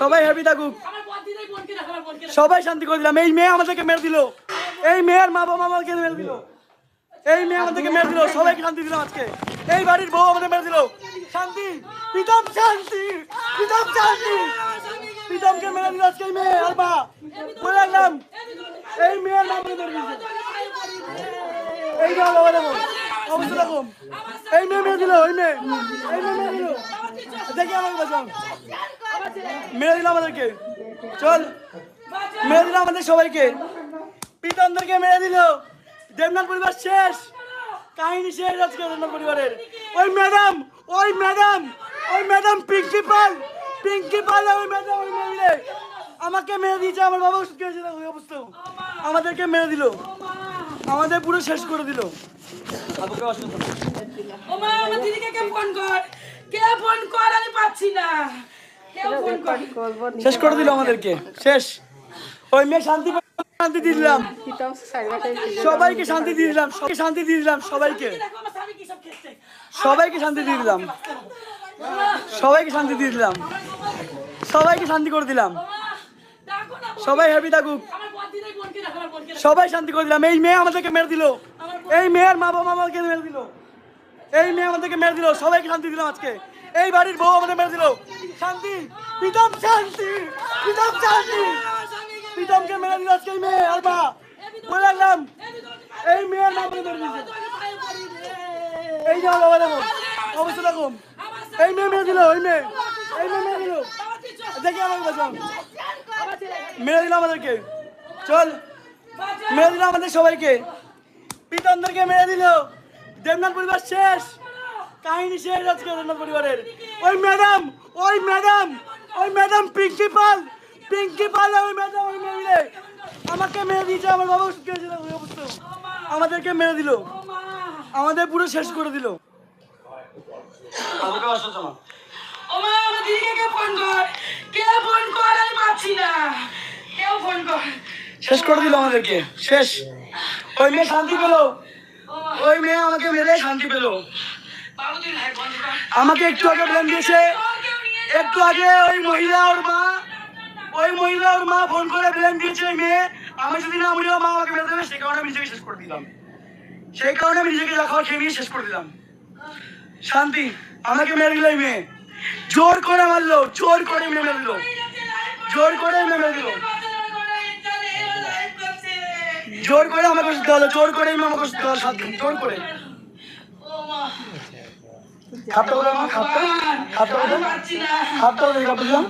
সবাই হ্যাপি থাকুক, সবাই শান্তি করে দিলাম। এই মেয়ে আমাদেরকে মেরে দিল, এই মেয়ের মা বাবা আমাকে মেরে দিল, এই মেয়ে আমাদেরকে মেরে দিল। সবাইকে শান্তি দিলাম আজকে। এই বাড়ির বউ আমাদের মেরে দিল। শান্তি, প্রীতম শান্তি, প্রীতম শান্তি, প্রীতমকে মেরে দিল আজকে এই মেয়ে আর মা। বলে রাখলাম এই মেয়ের মা মেরে দিয়েছে। এই যে বাবা দেখো অবস্থা দেখো, এই মেয়ে মেরে দিল, এই মেয়ে, এই মেয়ে মেরে দিল। দেখি আমাকে বাঁচাও, মেরে দিল আমাদেরকে। চল, মেরে দিল আমাদের সবাইকে, প্রীতমদেরকে মেরে দিল। দেবনাথ পরিবার শেষ, কাহিনী শেষ আজকে দেবনাথ পরিবারের। ওই ম্যাডাম, ওই ম্যাডাম, ওই ম্যাডাম পিঙ্কি পাল, পিঙ্কি পাল, ওই ম্যাডাম, ওই মহিলা আমাকে মেরে দিয়েছে। আমার বাবা ওষুধ খেয়েছে, ওই অবস্থা আমাদেরকে মেরে দিল, আমাদের পুরো শেষ করে দিল। শেষ করে দিল আমাদেরকে, শেষ। ওই মেয়ে শান্তি, শান্তি দিয়ে দিলাম সবাইকে, শান্তি দিয়ে দিলাম, শান্তি দিয়ে দিলাম সবাইকে, সবাইকে শান্তি দিয়ে দিলাম, সবাইকে শান্তি দিয়ে দিলাম, সবাইকে শান্তি করে দিলাম। সবাই হ্যাপি থাকুক, সবাই শান্তি করে দিলাম। এই মেয়ে আমাদেরকে মেরে দিল, এই মেয়ের মা বাবা আমাকে মেরে দিল, এই মেয়ে আমাদেরকে মেরে দিল। সবাইকে শান্তি দিলাম আজকে। এই বাড়ির বউ আমাদের মেরে দিল। শান্তি, প্রীতম শান্তি, প্রীতম শান্তি, প্রীতমকে মেরে দিল আজকে এই মেয়ে আর মা। বলে রাখলাম এই মেয়ের মা মেরে দিয়েছে। এই যে বাবা দেখো অবস্থা দেখো, এই মেয়ে মেরে দিল, এই মেয়ে, এই মেয়ে মেরে দিল। দেখি আমাকে বাঁচাও, মেরে দিল আমাদেরকে। চল, মেরে দিল আমাদের সবাইকে, প্রীতমদেরকে মেরে দিল। দেবনাথ পরিবার শেষ, কাহিনী শেষ আজকে দেবনাথ পরিবারের। ওই ম্যাডাম, ওই ম্যাডাম, ওই ম্যাডাম পিঙ্কি পাল, পিঙ্কি পাল, ওই ম্যাডাম, ওই মহিলা আমাকে মেরে দিয়েছে। আমার বাবা ওষুধ খেয়েছে, ওই অবস্থা আমাদেরকে মেরে দিল, আমাদের পুরো শেষ করে দিল। শেষ করে দিল আমাদেরকে, শেষ। ওই মেয়ে শান্তি পেল, ওই মেয়ে আমাকে মেরে শান্তি পেল। আমাকে একটু আগে ব্লেম দিয়েছে, একটু আগে ওই মহিলা ওর মা, ওই মহিলা ওর মা ফোন করে ব্লেম দিয়েছে ওই মেয়ে। আমি যদি না মরি মা আমাকে মেরে দেবে, সেই কারণে আমি নিজেকে শেষ করে দিলাম, সেই কারণে আমি নিজেকে খাওয়া খেয়ে নিয়ে শেষ করে দিলাম। শান্তি, আমাকে মেরে দিল এই মেয়ে, জোর করে মারলো, জোর করে মেরে দিল, জোর করে মেরে দিল, জোর করে আমাকে ওষুধ দেওয়া হলো, জোর করে আমাকে ওষুধ দেওয়া হলো, জোর করে। খাপটা বলে আমার খাপটা, খাপটা বলে, খাপটা বলে, খাপটা দিলাম।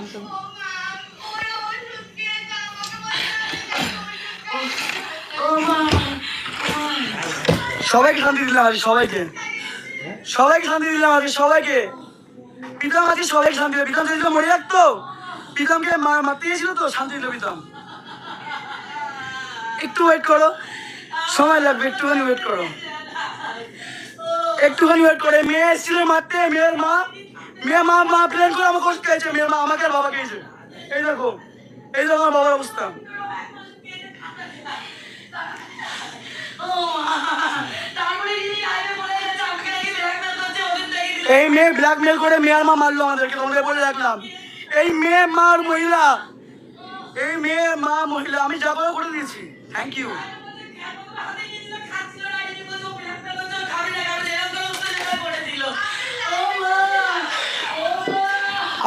সবাইকে শান্তি দিলাম আজ, সবাইকে, সবাইকে শান্তি দিলাম আজ, সবাইকে। প্রীতম আজকে সবাইকে শান্তি দিল। প্রীতম যদি মরে রাখতো, প্রীতমকে মারতে গেছিল তো, শান্তি দিল প্রীতম। একটু ওয়েট করো, সময় লাগবে, একটুখানি ওয়েট করো, একটুখানি ওয়েট করে। মেয়ে এসেছিল মারতে, মেয়ের মা, মেয়ে মা মা প্লেন করে আমাকে ওষুধ খেয়েছে, মেয়ের মা আমাকে আর বাবা খেয়েছে। এই দেখো, এই দেখো আমার বাবার অবস্থা। এই মেয়ে ব্ল্যাকমেল করে মেয়ের মা মারলো আমাদেরকে, তোমাদের বলে রাখলাম। এই মেয়ে মার মহিলা, এই মেয়ে মা মহিলা, আমি যা করে দিয়েছি। Thank you.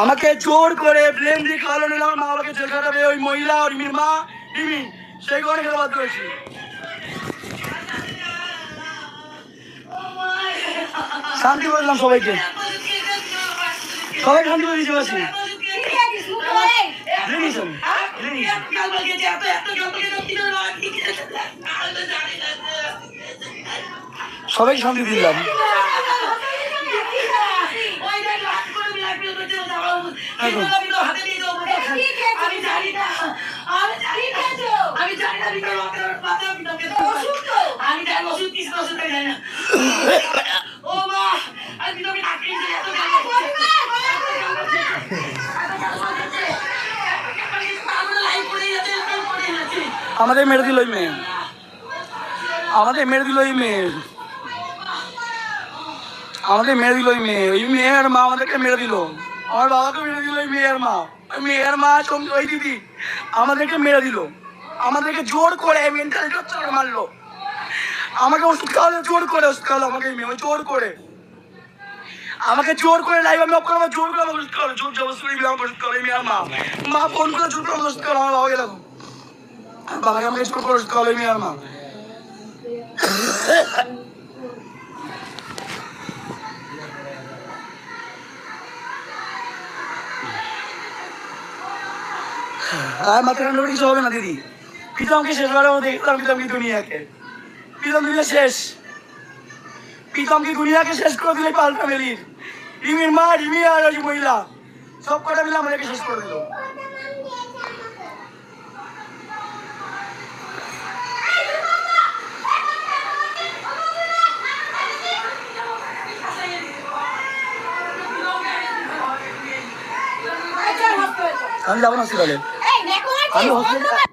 আমাকে জোর করে ব্লেম দিয়ে খাওয়ালো, নিলাম মা বাবাকে জেল খাটাবে ওই মহিলা আর মির মা রিমি, সেই কারণে খেলা বাদ করেছি। শান্তি বললাম সবাইকে, সবাইকে শান্তি করে দিয়েছি। সবাইকে শান্তি দিলাম। আমাদের মেরে দিল ওই মেয়ে, আমাদের মেরে দিল ওই মেয়ে, আমাদের মেরে দিল ওই মেয়ে, ওই মেয়ের মা আমাদেরকে মেরে দিল। আমার বাবাকে মেরে দিল ওই মেয়ের মা ওই দিদি আমাদেরকে মেরে দিল, আমাদেরকে জোর করে মেন্টাল টর্চার করে মারলো, আমাকে ওষুধ খাওয়ালো, জোর করে ওষুধ খাওয়ালো আমাকে জোর করে, আমাকে জোর করে লাইভ আমি অফ করবো, জোর করে আমাকে ওষুধ খাওয়ালো, জোর জবরদস্তি করে আমাকে ওষুধ খাওয়ালো মেয়ের মা ফোন করে জোর করে ওষুধ খাওয়ালো আমার বাবাকে, দেখো বাবাকে আমাকে জোর করে ওষুধ খাওয়ালো মেয়ের মা। আর মাথা ঠান্ডা করে কিছু হবে না দিদি, প্রীতমকে শেষ করে দেখতাম, প্রীতমকে দুনিয়াকে, প্রীতম দুনিয়া শেষ, প্রীতমকে দুনিয়াকে শেষ করে দিলে পাল ফ্যামিলির, রিমির মা, রিমি আর ওই মহিলা সব কটা মিলে আমাদেরকে শেষ করে দিল। আমি যাবো না হসপিটালে, আমি হসপিটালে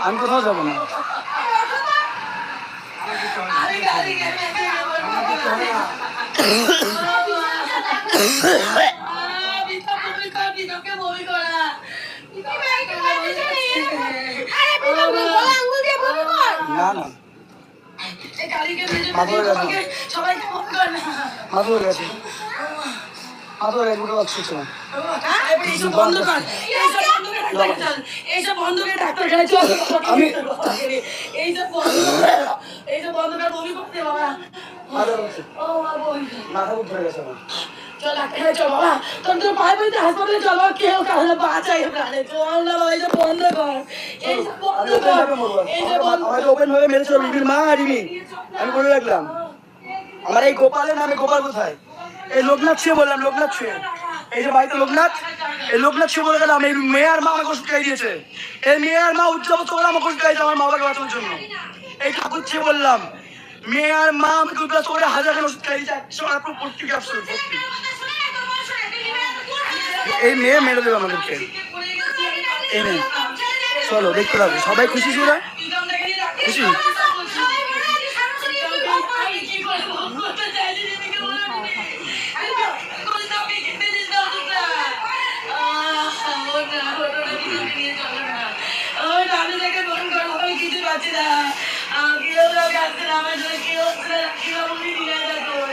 আমি কোথাও যাবো না। না না মাথা হয়ে গেছে, মাথা হয়ে গেছে, মাথা হয়ে গেছে, বুঝতে পারছি আমি মাথা বুঝতে পেরে গেছে চল ডাক্তার চল বাবা, তোর তো পায়ে পড়তে হাসপাতালে চল বাবা, কেউ কাহলে বাঁচাই প্রাণে, চল না বাবা, এইসব বন্ধ কর, এইসব বন্ধ কর, এইসব বন্ধ কর। ওপেন ভাবে মেরেছিল রিমির মা আর রিমি, আমি বলে রাখলাম আমার এই গোপালের নামে, গোপাল কোথায়, এই লোকনাথ ছুঁয়ে বললাম, লোকনাথ ছুঁয়ে, এই যে বাড়িতে লোকনাথ, এই লোকনাথ ছুঁয়ে বলে গেলাম এই মেয়ে আর মা আমাকে ওষুধ খাইয়ে দিয়েছে, এই মেয়ে আর মা উজ্জ্বল করে আমাকে ওষুধ খাইয়েছে আমার মা বাবাকে বাঁচানোর জন্য, এই ঠাকুর ছুঁয়ে বললাম মেয়ে আর মা আমাকে উজ্জ্বল করে হাজার ওষুধ খাইয়েছে, প্রত্যেক ক্যাপসুল ভর্তি, এই মেয়ে মেরে দেবে আমাদেরকে, এই মেয়ে। চলো দেখতে পাবে সবাই খুশি ছিল, খুশি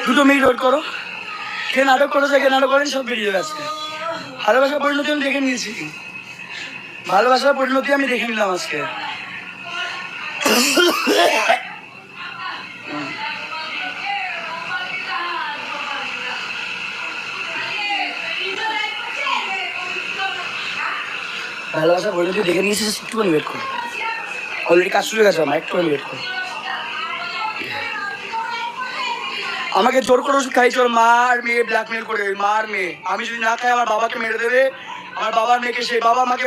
দুটো মিনিট ওয়েট করো, কে নাটক করেছে কে নাটক করেন সব বেরিয়ে যাবে আজকে। ভালোবাসার পরিণতি আমি দেখে নিয়েছি, ভালোবাসার পরিণতি আমি দেখে নিলাম আজকে। ভালোবাসার পরিণতি দেখে নিয়েছি, একটুখানি ওয়েট করো, অলরেডি কাজ শুরু হয়ে গেছে আমার, একটুখানি ওয়েট করো। আমাকে জোর করে ওষুধ খাইছে ওর মা আর মেয়ে, ব্ল্যাকমেল করে, মা আর মেয়ে, আমি যদি না খাই আমার বাবাকে মেরে দেবে, আমার বাবার মেয়েকে, সেই বাবা আমাকে